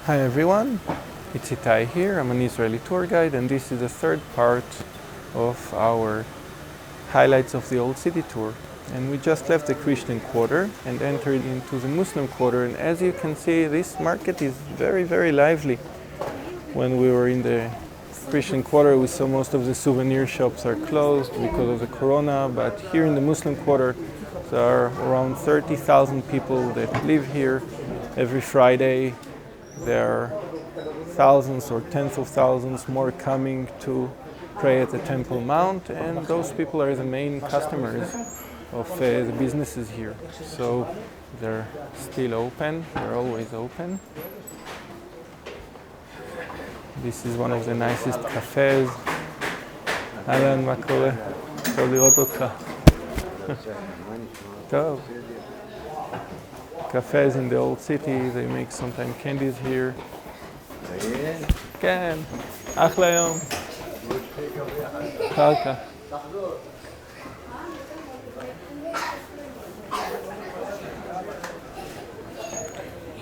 Hi everyone, it's Itay here. I'm an Israeli tour guide, and this is the third part of our highlights of the Old City tour. And we just left the Christian quarter and entered into the Muslim quarter, and as you can see, this market is very lively. When we were in the Christian quarter, we saw most of the souvenir shops are closed because of the corona, but here in the Muslim quarter there are around 30,000 people that live here. Every Friday there are thousands or tens of thousands more coming to pray at the Temple Mount, and those people are the main customers of the businesses here. So they're still open, they're always open. This is one of the nicest cafes. אהלן, מה קורה? טוב לראות אותך. טוב. Cafes in the old city, they make sometimes candies here. כן, אחלה יום. אחר כך.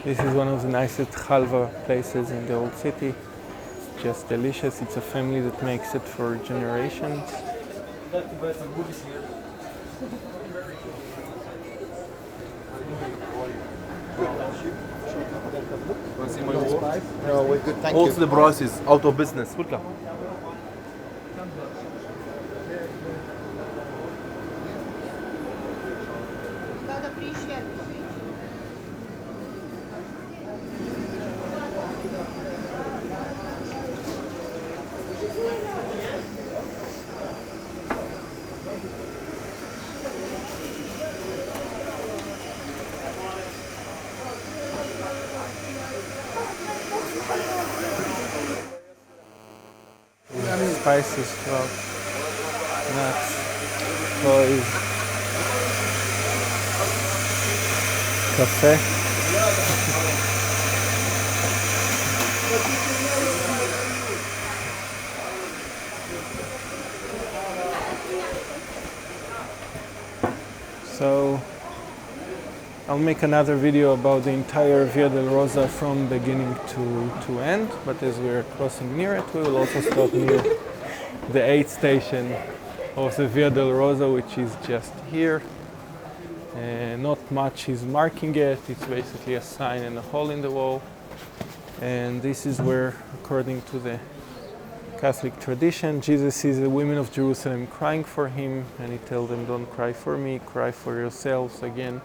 This is one of the nicest halva places in the old city. It's just delicious. It's a family that makes it for generations. No, we're good, thank Also you. the price is out of business. Welcome. Spices, nuts, toys, cafe. So I'll make another video about the entire Via Dolorosa from beginning to end, but as we're crossing near it, we will also stop near the 8th station of the Via Dolorosa, which is just here. Not much is marking it, it's basically a sign and a hole in the wall. And this is where, according to the Catholic tradition, Jesus sees the women of Jerusalem crying for him, and he tells them, "Don't cry for me, cry for yourselves." Again,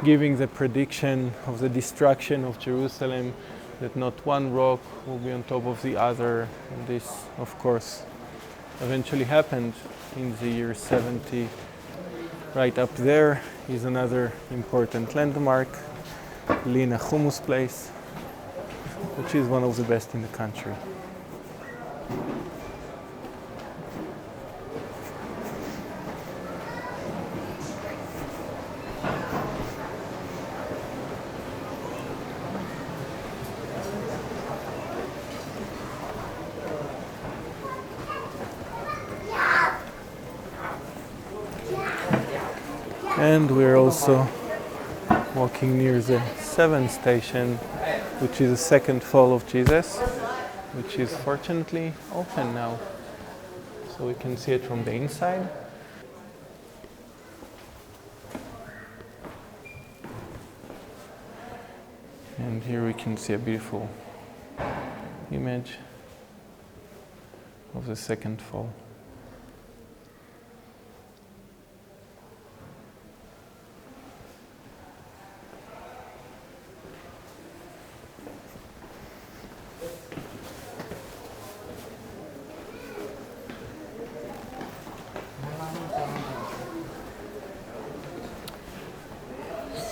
giving the prediction of the destruction of Jerusalem, that not one rock will be on top of the other. And this, of course, eventually happened in the year 70. Right up there is another important landmark, Lina Hummus place, which is one of the best in the country. And we're also walking near the 7th station, which is the second fall of Jesus, which is fortunately open now. So we can see it from the inside. And here we can see a beautiful image of the second fall.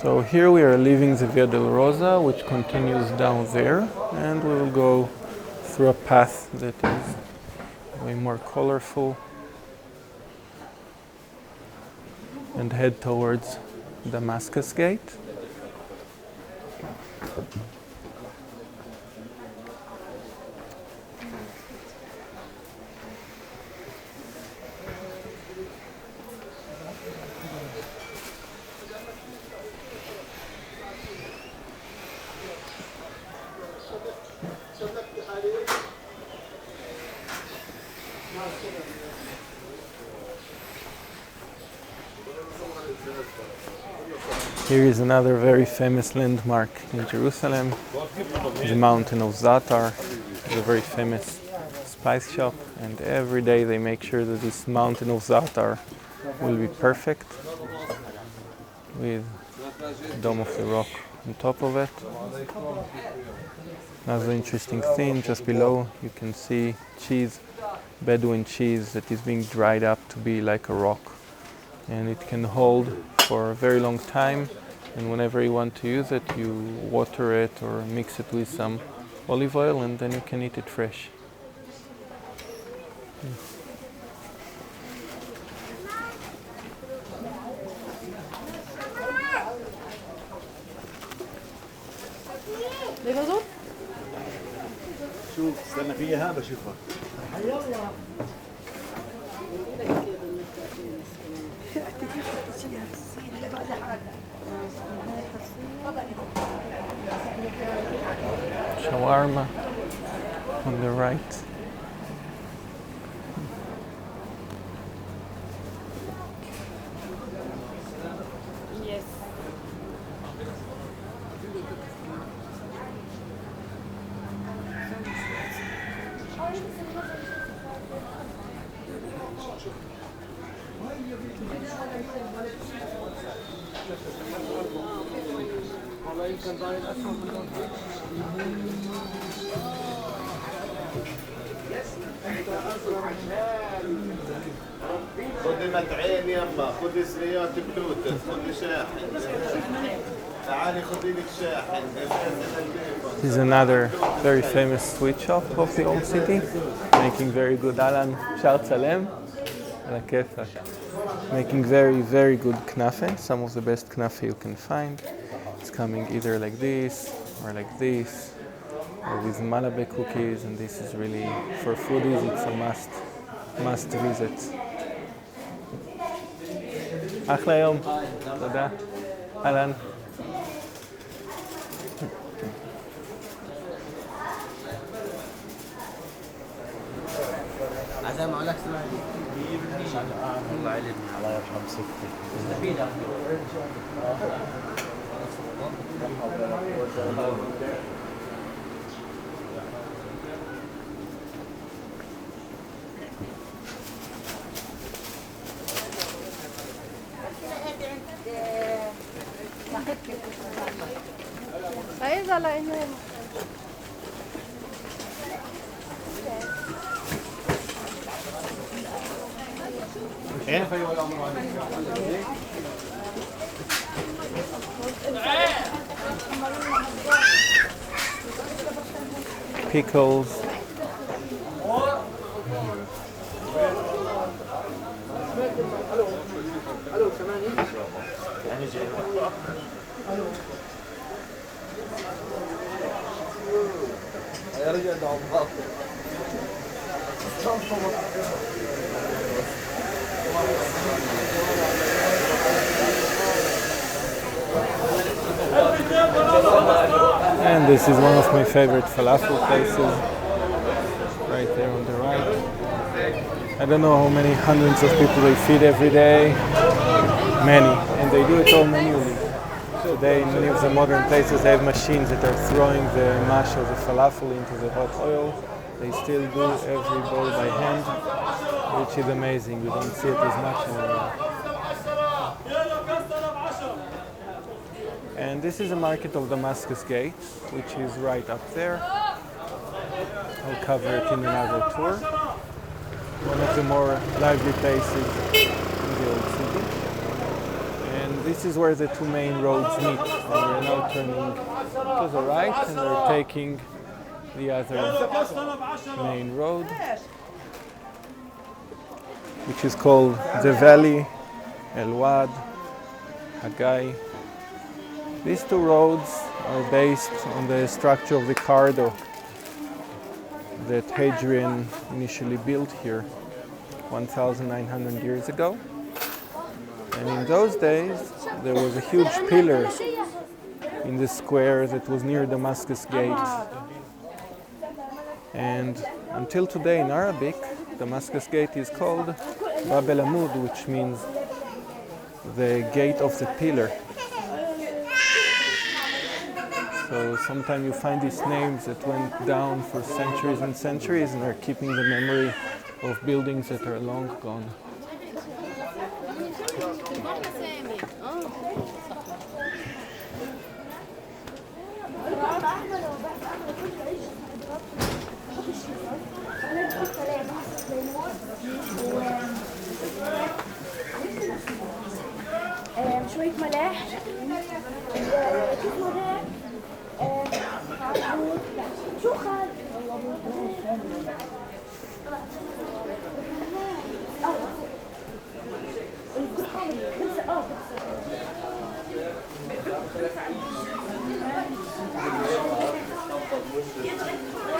So here we are leaving the Via Dolorosa, which continues down there, and we will go through a path that is way more colorful and head towards Damascus Gate. Here is another very famous landmark in Jerusalem, the mountain of Zatar. It's a very famous spice shop, and every day they make sure that this mountain of Zatar will be perfect with the dome of the rock on top of it. Another interesting thing, just below you can see cheese, Bedouin cheese that is being dried up to be like a rock, and it can hold for a very long time, and whenever you want to use it you water it or mix it with some olive oil and then you can eat it fresh. شوف استنى فيها بشوفها Shawarma on the right. Yes. خذ متعين يما خذ سريات بلوتوث خذ شاحن تعالي خذي لك شاحن. This is another very famous sweet shop of the old city, making very good Shaar Shchem, ala kefak. Making very good knafe, some of the best knafe you can find. It's coming either like this or like this, or with malabe cookies, and this is really, for foodies, it's a must visit. אחלה יום, תודה. אהלן. عزام عليك سمعني الله عليك الله يرحم سكتك عايزة لأنه Pickles. And this is one of my favorite falafel places, right there on the right. I don't know how many hundreds of people they feed every day. Many, and they do it all manually. Today in many of the modern places they have machines that are throwing the mash or the falafel into the hot oil. They still do every bowl by hand, which is amazing. We don't see it as much anymore. And this is a market of Damascus Gate, which is right up there. I'll cover it in another tour. One of the more lively places in the old city. And this is where the two main roads meet. And we're now turning to the right and we're taking the other main road, which is called the Valley, El Wad, Haggai. These two roads are based on the structure of the corridor that Hadrian initially built here 1,900 years ago. And in those days, there was a huge pillar in the square that was near Damascus Gate. And until today in Arabic, Damascus Gate is called Bab El Amud, which means the gate of the pillar. So sometimes you find these names that went down for centuries and centuries and are keeping the memory of buildings that are long gone. شوية ملاح كيف ملاح شو خال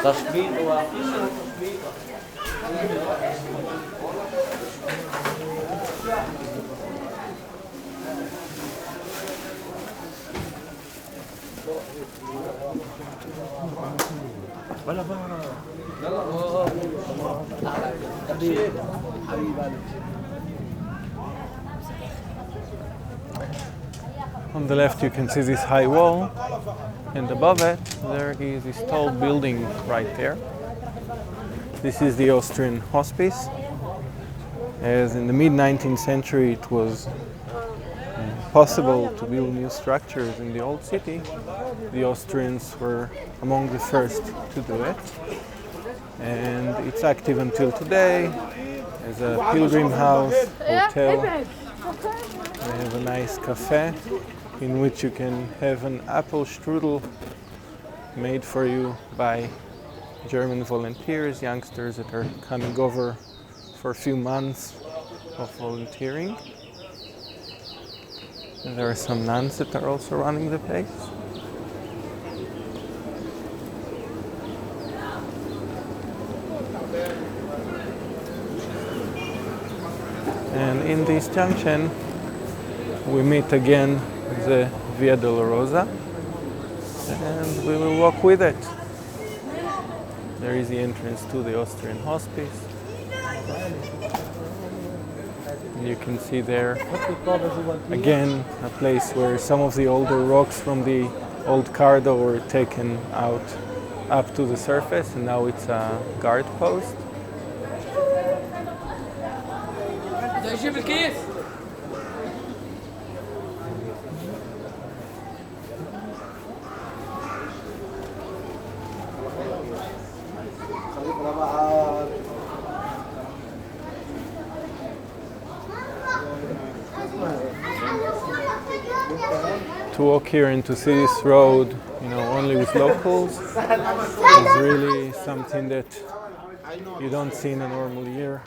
تشبيط ولا بقى On the left you can see this high wall, and above it there is this tall building right there. This is the Austrian hospice. As in the mid-19th century it was possible to build new structures in the old city, the Austrians were among the first to do it. And it's active until today as a pilgrim house, hotel. They have a nice cafe in which you can have an apple strudel made for you by German volunteers, youngsters that are coming over for a few months of volunteering. And there are some nuns that are also running the place. And in this junction we meet again the Via Dolorosa, and we will walk with it. There is the entrance to the Austrian hospice. And you can see there again a place where some of the older rocks from the old corridor were taken out up to the surface, and now it's a guard post. To walk here and to see this road, only with locals is really something that you don't see in a normal year.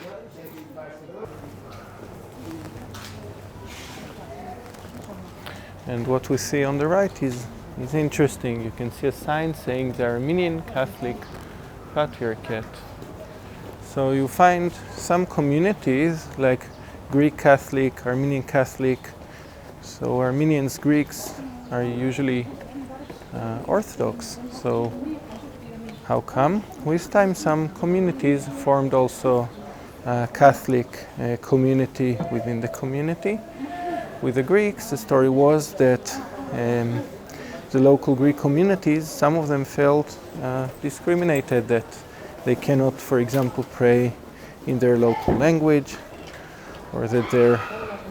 And what we see on the right is interesting. You can see a sign saying the Armenian Catholic Patriarchate. So you find some communities like Greek Catholic, Armenian Catholic. So Armenians, Greeks are usually Orthodox. So how come? With time some communities formed also a Catholic community within the community. With the Greeks, the story was that the local Greek communities, some of them felt discriminated, that they cannot, for example, pray in their local language, or that their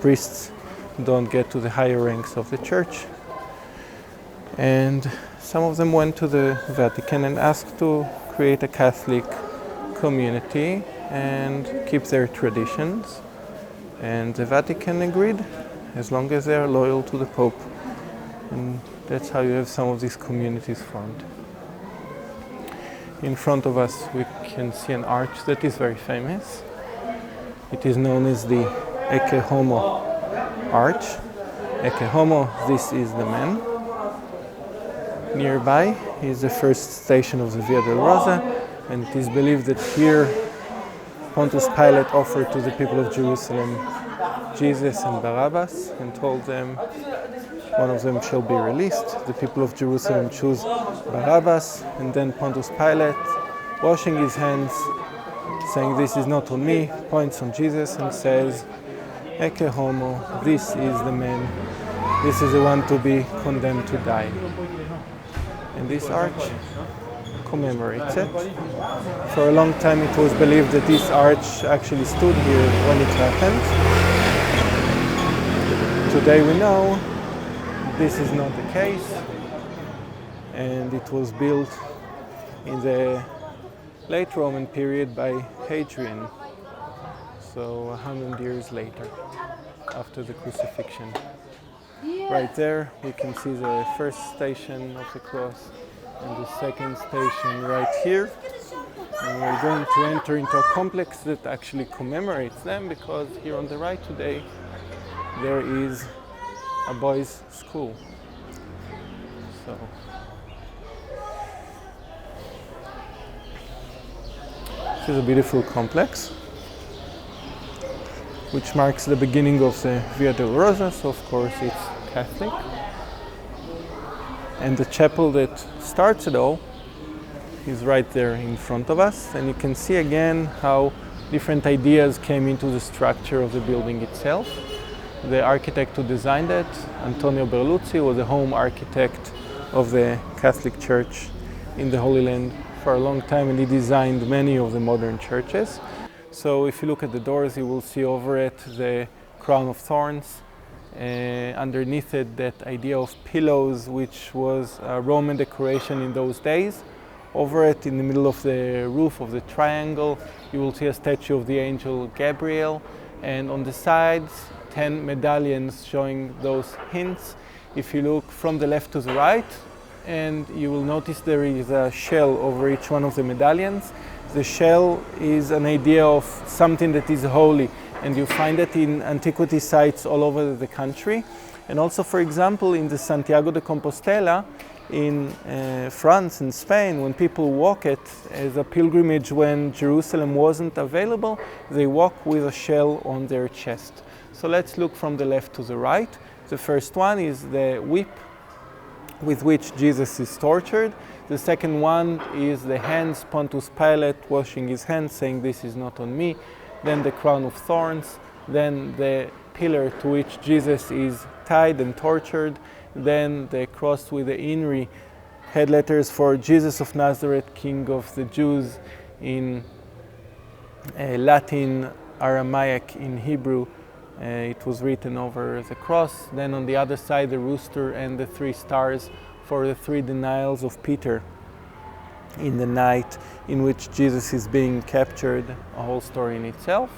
priests don't get to the higher ranks of the church. And some of them went to the Vatican and asked to create a Catholic community and keep their traditions. And the Vatican agreed, as long as they are loyal to the Pope. And that's how you have some of these communities formed. In front of us we can see an arch that is very famous. It is known as the Ecce Homo arch. Ecce Homo, this is the man. Nearby is the first station of the Via Dolorosa, and it is believed that here Pontius Pilate offered to the people of Jerusalem Jesus and Barabbas and told them one of them shall be released. The people of Jerusalem choose Barabbas, and then Pontius Pilate, washing his hands, saying this is not on me, points on Jesus and says, Ecce Homo, this is the man, this is the one to be condemned to die. And this arch commemorates it. For a long time it was believed that this arch actually stood here when it happened. Today we know this is not the case, and it was built in the late Roman period by Hadrian, so 100 years later, after the crucifixion. Right there we can see the first station of the cross and the second station right here. And we're going to enter into a complex that actually commemorates them, because here on the right today there is a boys' school. So this is a beautiful complex which marks the beginning of the Via Dolorosa, so of course it's Catholic. And the chapel that starts it all is right there in front of us, and you can see again how different ideas came into the structure of the building itself. The architect who designed it, Antonio Berluzzi, was a home architect of the Catholic Church in the Holy Land for a long time, and he designed many of the modern churches. So if you look at the doors, you will see over it the crown of thorns. Underneath it, that idea of pillows, which was a Roman decoration in those days. Over it, in the middle of the roof of the triangle, you will see a statue of the angel Gabriel, and on the sides 10 medallions showing those hints. If you look from the left to the right, and you will notice there is a shell over each one of the medallions. The shell is an idea of something that is holy, and you find it in antiquity sites all over the country. And also, for example, in the Santiago de Compostela in France and Spain, when people walk it as a pilgrimage when Jerusalem wasn't available, they walk with a shell on their chest. So let's look from the left to the right. The first one is the whip with which Jesus is tortured. The second one is the hands, Pontius Pilate washing his hands, saying, "This is not on me." Then the crown of thorns, then the pillar to which Jesus is tied and tortured, then the cross with the Inri head letters for Jesus of Nazareth, King of the Jews, in Latin, Aramaic, in Hebrew. It was written over the cross. Then on the other side, the rooster and the 3 stars for the 3 denials of Peter in the night in which Jesus is being captured, a whole story in itself.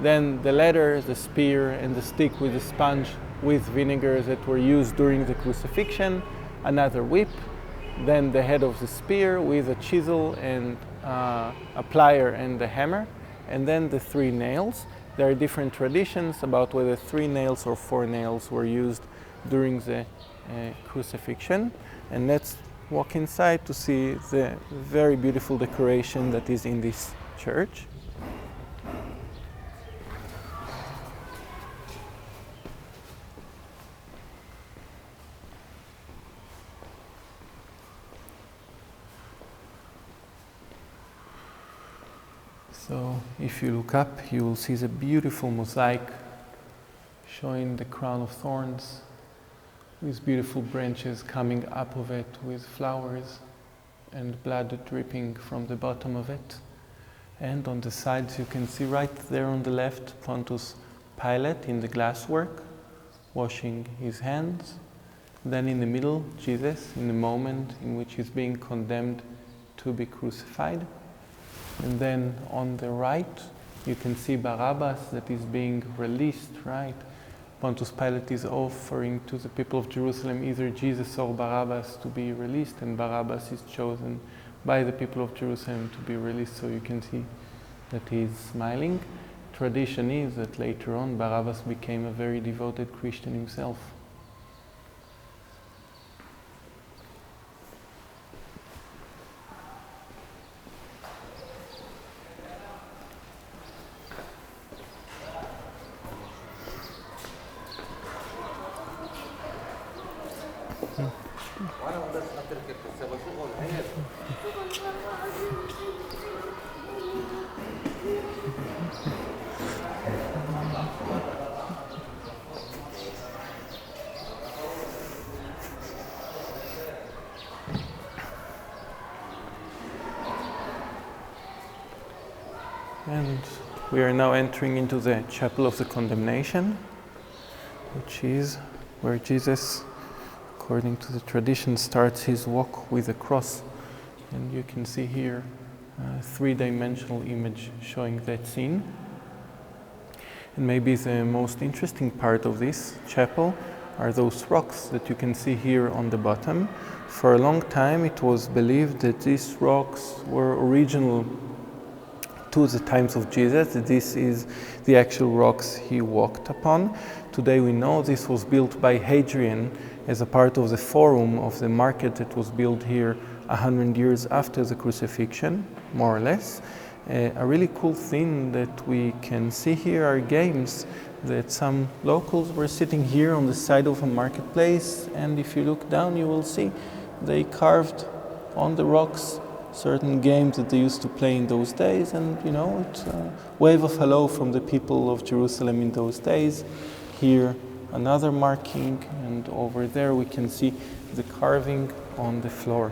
Then the ladder, the spear, and the stick with the sponge with vinegar that were used during the crucifixion, another whip, then the head of the spear with a chisel and a plier and the hammer, and then the 3 nails. There are different traditions about whether 3 nails or 4 nails were used during the crucifixion. And let's walk inside to see the very beautiful decoration that is in this church. So if you look up, you will see the beautiful mosaic showing the crown of thorns with beautiful branches coming up of it with flowers and blood dripping from the bottom of it. And on the sides you can see right there on the left Pontius Pilate in the glasswork washing his hands. Then in the middle Jesus in the moment in which he's being condemned to be crucified. And then on the right, you can see Barabbas that is being released, right? Pontius Pilate is offering to the people of Jerusalem either Jesus or Barabbas to be released, and Barabbas is chosen by the people of Jerusalem to be released, so you can see that he is smiling. Tradition is that later on Barabbas became a very devoted Christian himself. And we are now entering into the Chapel of the Condemnation, which is where Jesus, according to the tradition, starts his walk with the cross. And you can see here a three-dimensional image showing that scene. And maybe the most interesting part of this chapel are those rocks that you can see here on the bottom. For a long time it was believed that these rocks were original to the times of Jesus, that this is the actual rocks he walked upon. Today we know this was built by Hadrian as a part of the forum of the market that was built here 100 years after the crucifixion, more or less. A really cool thing that we can see here are games that some locals were sitting here on the side of a marketplace, and if you look down you will see they carved on the rocks certain games that they used to play in those days, and you know, it's a wave of hello from the people of Jerusalem in those days. Here another marking, and over there we can see the carving on the floor.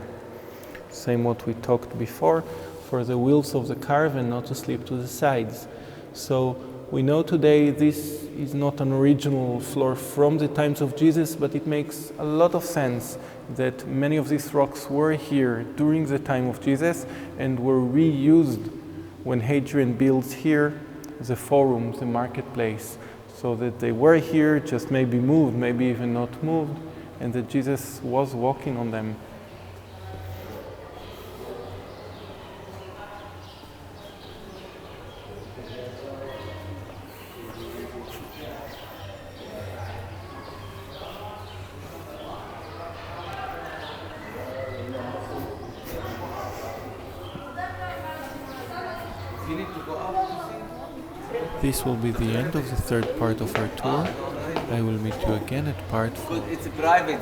Same what we talked before, for the wheels of the car and not to slip to the sides. So we know today this is not an original floor from the times of Jesus, but it makes a lot of sense that many of these rocks were here during the time of Jesus and were reused when Hadrian built here the forum, the marketplace, so that they were here, just maybe moved, maybe even not moved, and that Jesus was walking on them. This will be the end of the third part of our tour. I will meet you again at part 4. It's private.